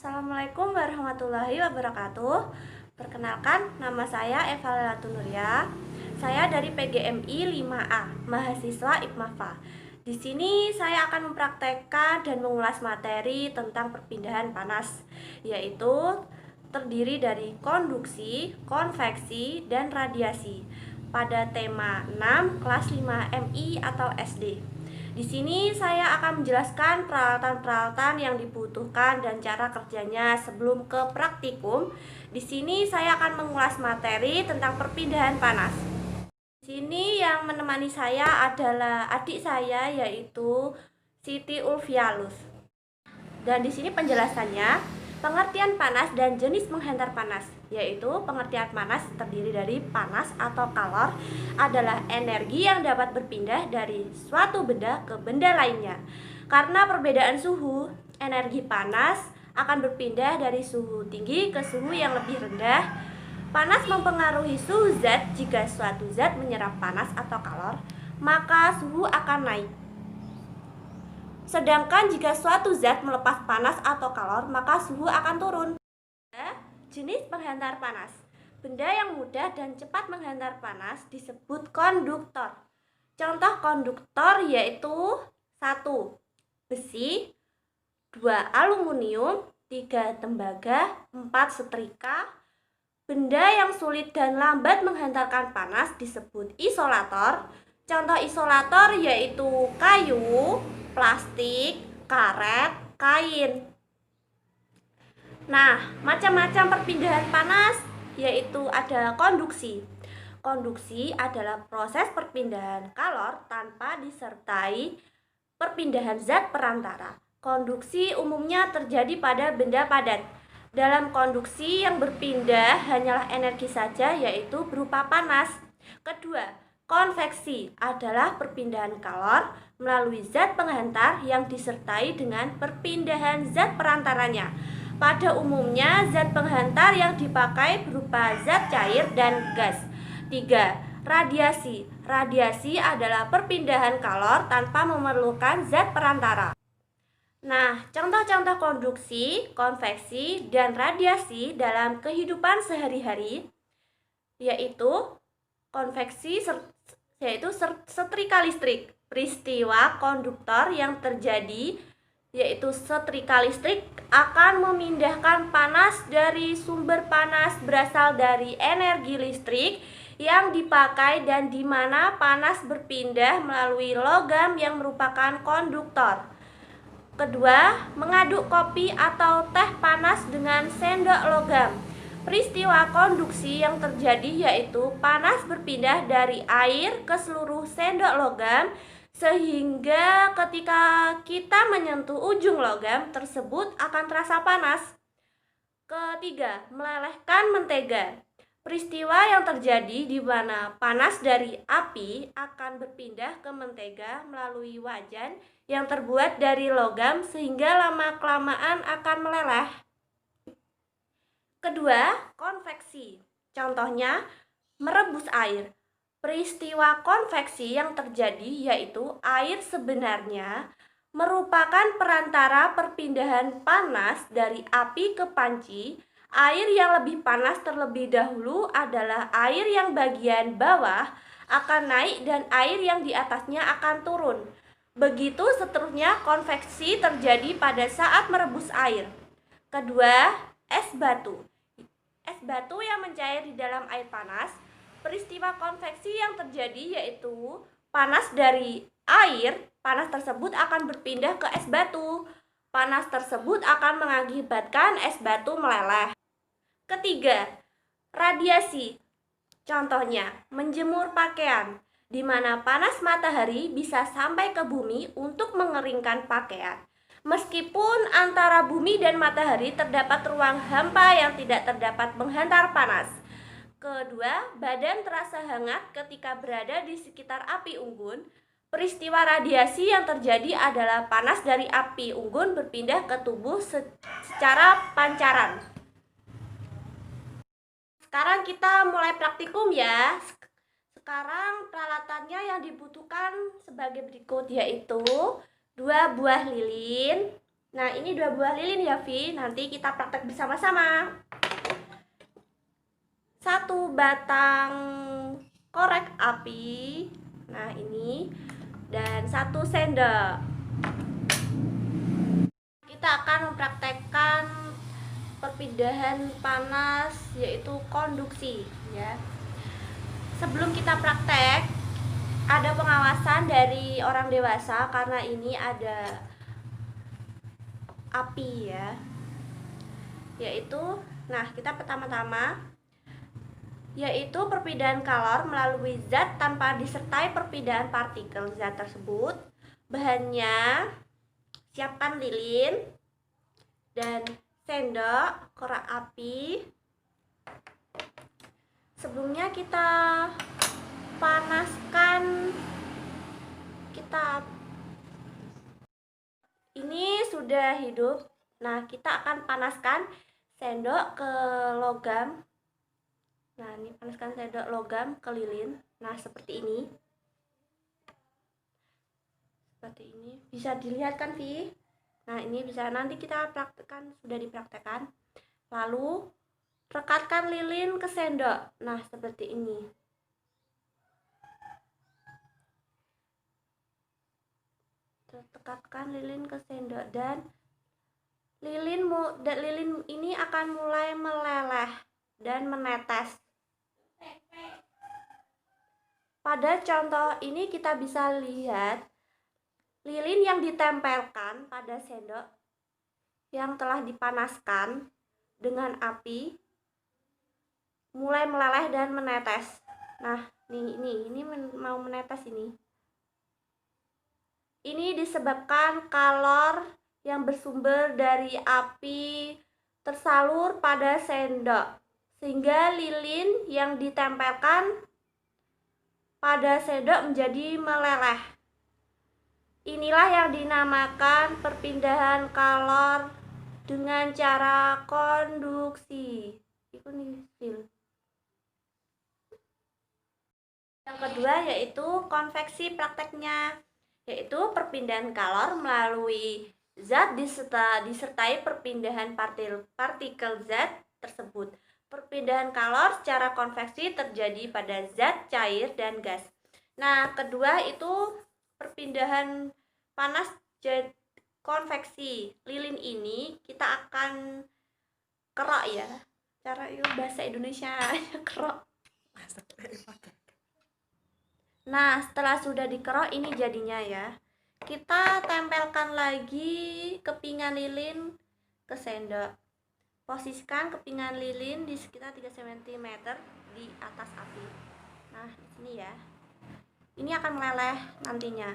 Assalamualaikum warahmatullahi wabarakatuh. Perkenalkan, nama saya Eva Lelatunuria. Saya dari PGMI 5A, mahasiswa IPMAFA. Di sini saya akan mempraktekkan dan mengulas materi tentang perpindahan panas, yaitu terdiri dari konduksi, konveksi, dan radiasi pada tema 6 kelas 5 MI atau SD. Di sini saya akan menjelaskan peralatan-peralatan yang dibutuhkan dan cara kerjanya sebelum ke praktikum. Di sini saya akan mengulas materi tentang perpindahan panas. Di sini yang menemani saya adalah adik saya, yaitu Siti Ulfialus. Dan di sini penjelasannya, pengertian panas dan jenis menghantar panas, yaitu pengertian panas terdiri dari panas atau kalor adalah energi yang dapat berpindah dari suatu benda ke benda lainnya. Karena perbedaan suhu, energi panas akan berpindah dari suhu tinggi ke suhu yang lebih rendah. Panas mempengaruhi suhu zat. Jika suatu zat menyerap panas atau kalor, maka suhu akan naik. Sedangkan jika suatu zat melepas panas atau kalor, maka suhu akan turun. Jenis penghantar panas. Benda yang mudah dan cepat menghantar panas disebut konduktor. Contoh konduktor yaitu 1. Besi, 2. Aluminium, 3. Tembaga, 4. Setrika. Benda yang sulit dan lambat menghantarkan panas disebut isolator. Contoh isolator yaitu kayu, plastik, karet, kain. Nah, macam-macam perpindahan panas yaitu ada konduksi. Konduksi adalah proses perpindahan kalor tanpa disertai perpindahan zat perantara. Konduksi umumnya terjadi pada benda padat. Dalam konduksi yang berpindah hanyalah energi saja, yaitu berupa panas. Kedua, konveksi adalah perpindahan kalor melalui zat penghantar yang disertai dengan perpindahan zat perantaranya. Pada umumnya, zat penghantar yang dipakai berupa zat cair dan gas. 3. Radiasi. Radiasi adalah perpindahan kalor tanpa memerlukan zat perantara. Nah, contoh-contoh konduksi, konveksi, dan radiasi dalam kehidupan sehari-hari yaitu konveksi yaitu setrika listrik. Peristiwa konduktor yang terjadi yaitu setrika listrik akan memindahkan panas dari sumber panas berasal dari energi listrik yang dipakai dan di mana panas berpindah melalui logam yang merupakan konduktor. Kedua, mengaduk kopi atau teh panas dengan sendok logam. Peristiwa konduksi yang terjadi yaitu panas berpindah dari air ke seluruh sendok logam, sehingga ketika kita menyentuh ujung logam tersebut akan terasa panas. Ketiga, melelehkan mentega. Peristiwa yang terjadi di mana panas dari api akan berpindah ke mentega melalui wajan yang terbuat dari logam sehingga lama-kelamaan akan meleleh. Kedua, konveksi. Contohnya, merebus air. Peristiwa konveksi yang terjadi yaitu air sebenarnya merupakan perantara perpindahan panas dari api ke panci. Air yang lebih panas terlebih dahulu adalah air yang bagian bawah akan naik dan air yang di atasnya akan turun. Begitu seterusnya konveksi terjadi pada saat merebus air. Kedua, es batu. Es batu yang mencair di dalam air panas. Peristiwa konveksi yang terjadi yaitu panas dari air, panas tersebut akan berpindah ke es batu. Panas tersebut akan mengakibatkan es batu meleleh. Ketiga, radiasi. Contohnya, menjemur pakaian, di mana panas matahari bisa sampai ke bumi untuk mengeringkan pakaian. Meskipun antara bumi dan matahari terdapat ruang hampa yang tidak terdapat menghantar panas. Kedua, badan terasa hangat ketika berada di sekitar api unggun. Peristiwa radiasi yang terjadi adalah panas dari api unggun berpindah ke tubuh secara pancaran. Sekarang kita mulai praktikum ya. Sekarang peralatannya yang dibutuhkan sebagai berikut yaitu 2 buah lilin, Nah, ini 2 buah lilin ya, Vi. Nanti kita praktek bersama-sama. 1 batang korek api. Nah, ini. Dan 1 sendok. Kita akan mempraktekkan perpindahan panas, yaitu konduksi, ya. Sebelum kita praktek, ada pengawasan dari orang dewasa karena ini ada api, ya. Yaitu, nah, kita pertama-tama yaitu perpindahan kalor melalui zat tanpa disertai perpindahan partikel zat tersebut. Bahannya, siapkan lilin dan sendok, korek api. Sebelumnya kita panaskan, ini sudah hidup. Nah, kita akan panaskan sendok ke logam. Nah, ini panaskan sendok logam ke lilin. Nah, seperti ini. Seperti ini. Bisa dilihat kan, Vi? Nah, ini bisa nanti kita praktekkan, sudah dipraktekkan. Lalu rekatkan lilin ke sendok. Nah, seperti ini. Tekatkan lilin ke sendok dan lilin ini akan mulai meleleh dan menetes. Pada contoh ini kita bisa lihat lilin yang ditempelkan pada sendok yang telah dipanaskan dengan api mulai meleleh dan menetes. Nah, ini mau menetes ini. Ini disebabkan kalor yang bersumber dari api tersalur pada sendok, sehingga lilin yang ditempelkan pada sendok menjadi meleleh. Inilah yang dinamakan perpindahan kalor dengan cara konduksi. Yang kedua yaitu konveksi prakteknya, yaitu perpindahan kalor melalui zat disertai perpindahan partikel zat tersebut. Perpindahan kalor secara konveksi terjadi pada zat, cair, dan gas. Nah, kedua itu perpindahan panas jadi konveksi. Lilin ini kita akan kerok, ya. Cara itu bahasa Indonesia kerok. Nah, setelah sudah dikerok ini jadinya, ya. Kita tempelkan lagi kepingan lilin ke sendok. Posisikan kepingan lilin di sekitar 3 cm di atas api. Nah, di sini, ya. Ini akan meleleh nantinya.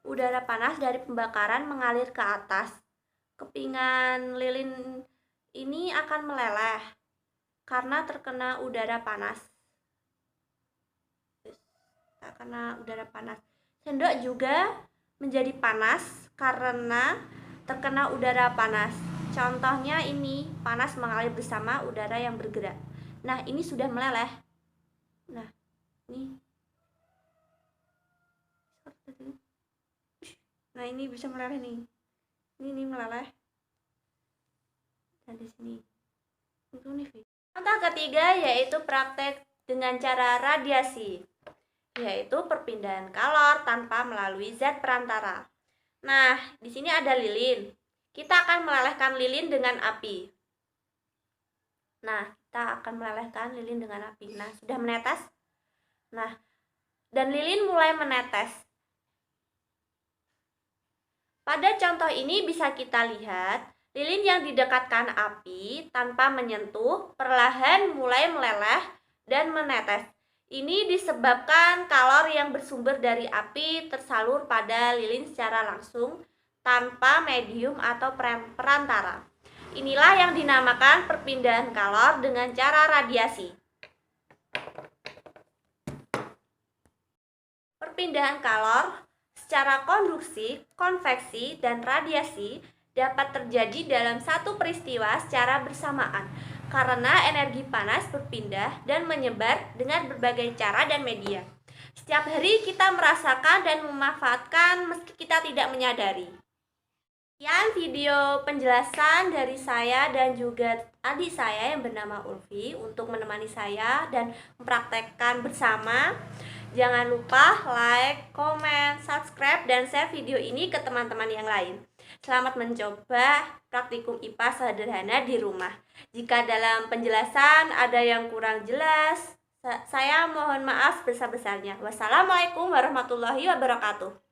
Udara panas dari pembakaran mengalir ke atas. Kepingan lilin ini akan meleleh karena terkena udara panas. Sendok juga menjadi panas karena terkena udara panas. Contohnya ini, panas mengalir bersama udara yang bergerak. Nah, ini sudah meleleh. Nah, ini. Nah, ini bisa meleleh nih. Ini meleleh. Dan di sini. Contoh ketiga yaitu praktek dengan cara radiasi, yaitu perpindahan kalor tanpa melalui zat perantara. Nah, di sini ada lilin. Kita akan melelehkan lilin dengan api. Nah, kita akan melelehkan lilin dengan api. Nah, sudah menetes. Nah, dan lilin mulai menetes. Pada contoh ini bisa kita lihat, lilin yang didekatkan api tanpa menyentuh perlahan mulai meleleh dan menetes. Ini disebabkan kalor yang bersumber dari api tersalur pada lilin secara langsung tanpa medium atau perantara. Inilah yang dinamakan perpindahan kalor dengan cara radiasi. Perpindahan kalor secara konduksi, konveksi, dan radiasi dapat terjadi dalam satu peristiwa secara bersamaan karena energi panas berpindah dan menyebar dengan berbagai cara dan media. Setiap hari kita merasakan dan memanfaatkan meski kita tidak menyadari. Sekian video penjelasan dari saya dan juga adik saya yang bernama Ulfi untuk menemani saya dan mempraktekkan bersama. Jangan lupa like, comment, subscribe, dan share video ini ke teman-teman yang lain. Selamat mencoba praktikum IPA sederhana di rumah. Jika dalam penjelasan ada yang kurang jelas, saya mohon maaf besar-besarnya. Wassalamualaikum warahmatullahi wabarakatuh.